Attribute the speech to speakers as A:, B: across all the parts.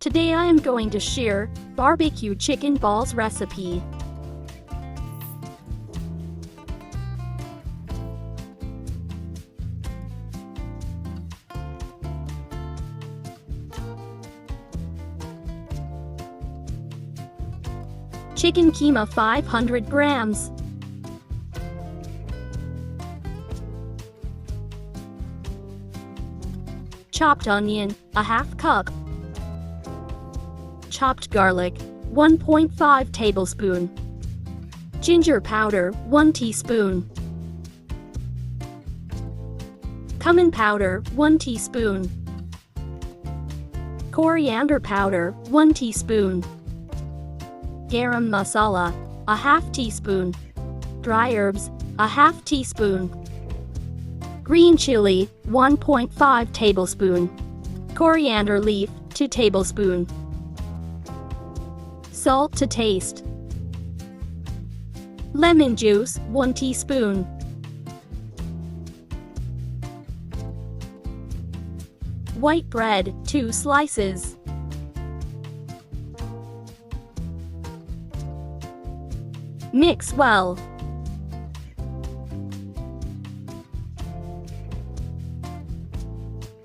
A: Today I am going to share barbecue chicken balls recipe. Chicken keema 500 grams. Chopped onion, a half cup. Chopped garlic, 1.5 tablespoon. Ginger powder, 1 teaspoon. Cumin powder, 1 teaspoon. Coriander powder, 1 teaspoon. Garam masala, a half teaspoon. Dry herbs, a half teaspoon. Green chili, 1.5 tablespoon. Coriander leaf, 2 tablespoon. Salt to taste. Lemon juice, 1 teaspoon. White bread, 2 slices. Mix well.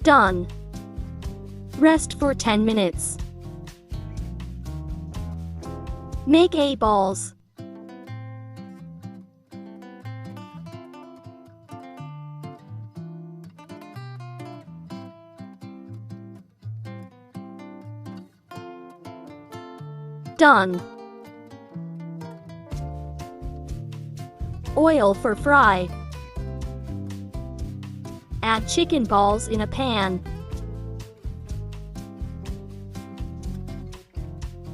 A: Done. Rest for 10 minutes. Make 8 balls. Done. Oil for fry. Add chicken balls in a pan.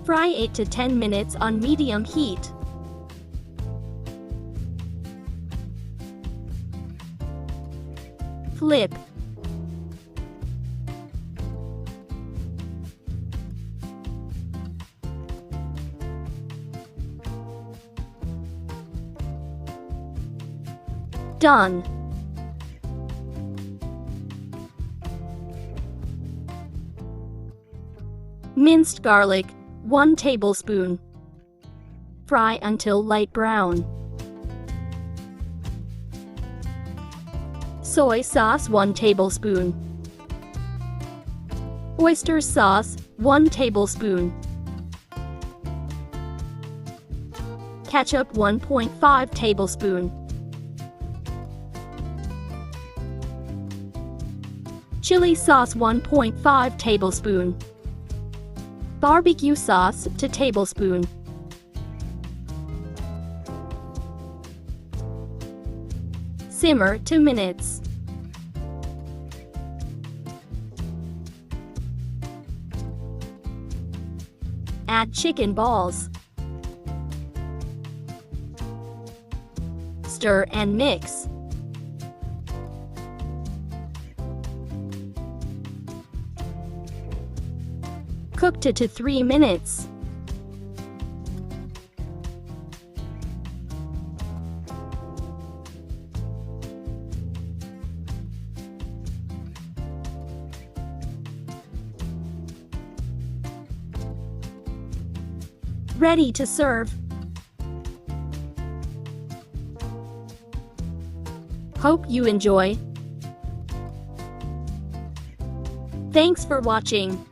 A: Fry 8 to 10 minutes on medium heat. Flip. Done. Minced garlic, 1 tablespoon. Fry until light brown. Soy sauce, 1 tablespoon. Oyster sauce, 1 tablespoon. Ketchup, 1.5 tablespoon. Chili sauce, 1.5 tablespoon. Barbecue sauce, 2 tablespoon. Simmer 2 minutes. Add chicken balls. Stir and mix. Cook 2 to 3 minutes. Ready to serve. Hope you enjoy. Thanks for watching.